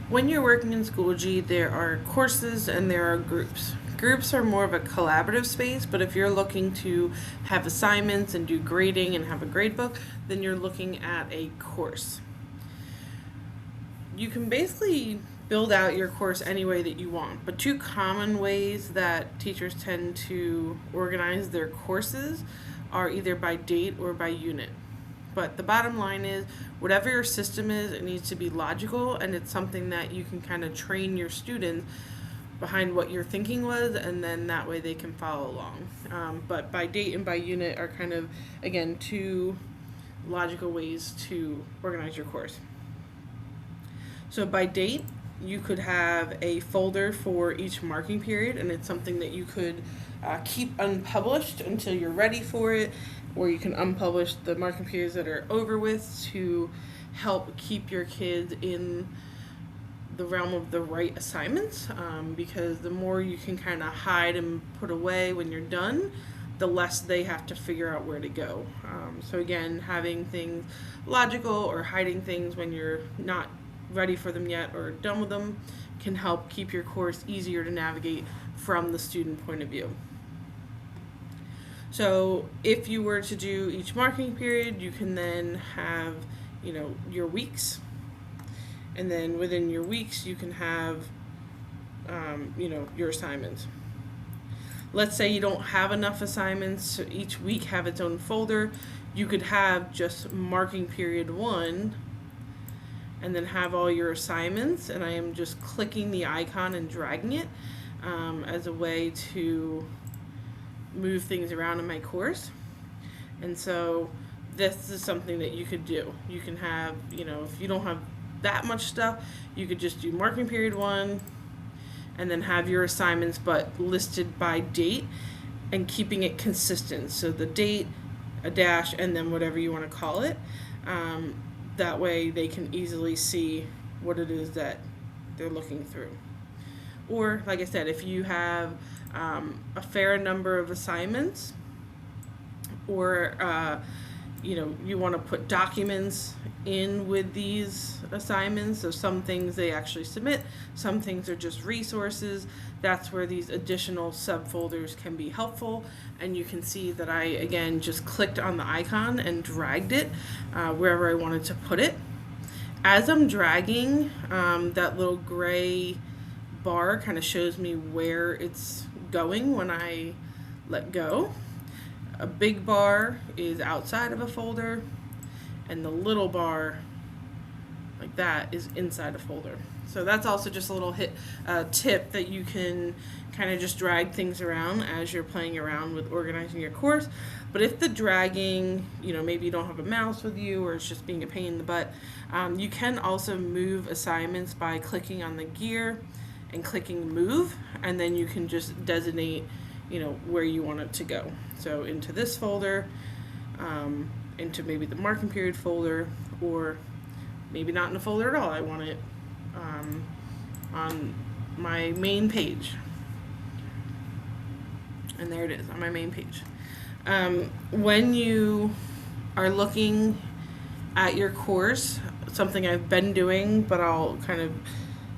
When you're working in Schoology, there are courses and there are groups. Groups are more of a collaborative space, but if you're looking to have assignments and do grading and have a grade book, then you're looking at a course. You can basically build out your course any way that you want, but two common ways that teachers tend to organize their courses are either by date or by unit. But the bottom line is, whatever your system is, it needs to be logical, and it's something that you can kind of train your students behind what your thinking was, and then that way they can follow along. But by date and by unit are kind of, again, two logical ways to organize your course. So by date, you could have a folder for each marking period, and it's something that you could keep unpublished until you're ready for it, or you can unpublish the marking periods that are over with to help keep your kids in the realm of the right assignments, because the more you can kind of hide and put away when you're done, the less they have to figure out where to go. So again, having things logical or hiding things when you're not ready for them yet or done with them can help keep your course easier to navigate from the student point of view. So if you were to do each marking period, you can then have, your weeks, and then within your weeks you can have, your assignments. Let's say you don't have enough assignments, so each week have its own folder. You could have just marking period 1 and then have all your assignments, and I am just clicking the icon and dragging it as a way to move things around in my course. And so this is something that you could do. You can have, if you don't have that much stuff, you could just do marking period 1 and then have your assignments but listed by date and keeping it consistent. So the date, a dash, and then whatever you want to call it. That way they can easily see what it is that they're looking through. Or, like I said, if you have a fair number of assignments, or you want to put documents in with these assignments, so some things they actually submit, some things are just resources, that's where these additional subfolders can be helpful. And you can see that I, again, just clicked on the icon and dragged it wherever I wanted to put it. As I'm dragging, that little gray bar kind of shows me where it's going when I let go. A big bar is outside of a folder, and the little bar like that is inside a folder. So that's also just a little tip that you can kind of just drag things around as you're playing around with organizing your course. But if the dragging, maybe you don't have a mouse with you or it's just being a pain in the butt, you can also move assignments by clicking on the gear and clicking move, and then you can just designate where you want it to go. So into this folder, into maybe the marking period folder, or maybe not in a folder at all. I want it on my main page. And there it is on my main page. When you are looking at your course, something I've been doing, but I'll kind of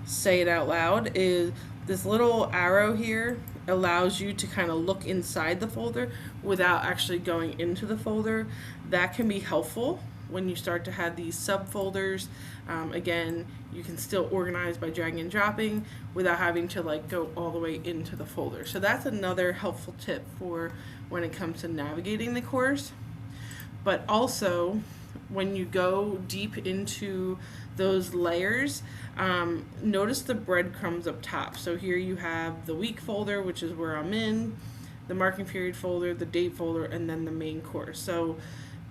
say it out loud, is this little arrow here allows you to kind of look inside the folder without actually going into the folder. That can be helpful when you start to have these subfolders. Again, you can still organize by dragging and dropping without having to go all the way into the folder. So that's another helpful tip for when it comes to navigating the course. But also, when you go deep into those layers, notice the breadcrumbs up top. So here you have the week folder, which is where I'm in, the marking period folder, the date folder, and then the main course. So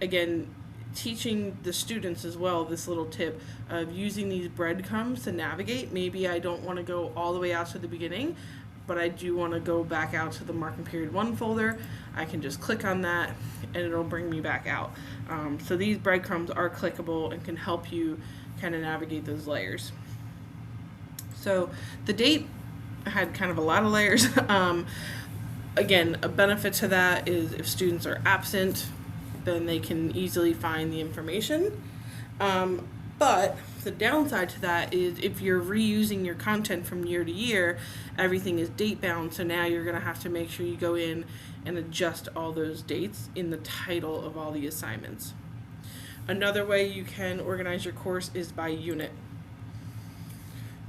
again, teaching the students as well this little tip of using these breadcrumbs to navigate. Maybe I don't want to go all the way out to the beginning, but I do want to go back out to the marking period 1 folder. I can just click on that and it'll bring me back out. So these breadcrumbs are clickable and can help you kind of navigate those layers. So the date had kind of a lot of layers. Again, a benefit to that is if students are absent, then they can easily find the information. But The downside to that is if you're reusing your content from year to year, everything is date bound. So now you're going to have to make sure you go in and adjust all those dates in the title of all the assignments. Another way you can organize your course is by unit.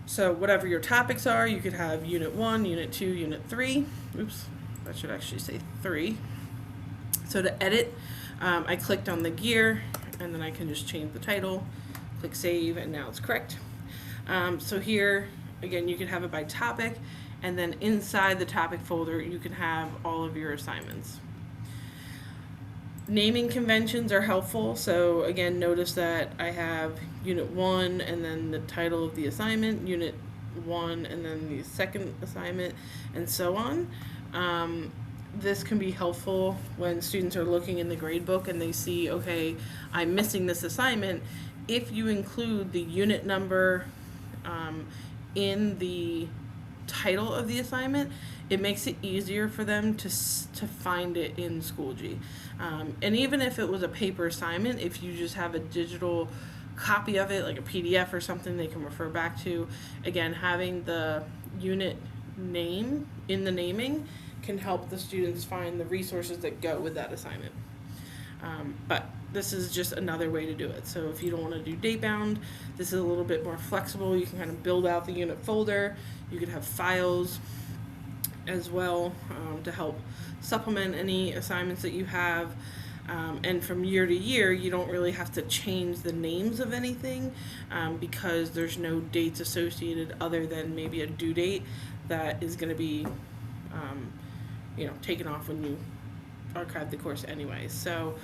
So whatever your topics are, you could have Unit 1, Unit 2, Unit 3. Oops, that should actually say 3. So to edit, I clicked on the gear, and then I can just change the title, click save, and now it's correct. So here, again, you can have it by topic, and then inside the topic folder, you can have all of your assignments. Naming conventions are helpful. So again, notice that I have Unit 1 and then the title of the assignment, Unit 1 and then the second assignment, and so on. This can be helpful when students are looking in the gradebook and they see, okay, I'm missing this assignment. If you include the unit number in the title of the assignment, it makes it easier for them to find it in Schoology. And even if it was a paper assignment, if you just have a digital copy of it, like a PDF or something they can refer back to, again, having the unit name in the naming can help the students find the resources that go with that assignment. But this is just another way to do it. So if you don't want to do date bound, this is a little bit more flexible. You can kind of build out the unit folder. You could have files as well to help supplement any assignments that you have. And from year to year, you don't really have to change the names of anything because there's no dates associated other than maybe a due date that is going to be taken off when you archive the course anyway. So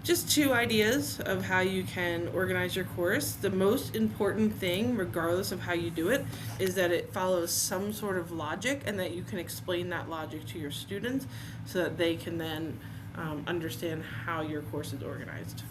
just 2 ideas of how you can organize your course. The most important thing, regardless of how you do it, is that it follows some sort of logic and that you can explain that logic to your students so that they can then understand how your course is organized.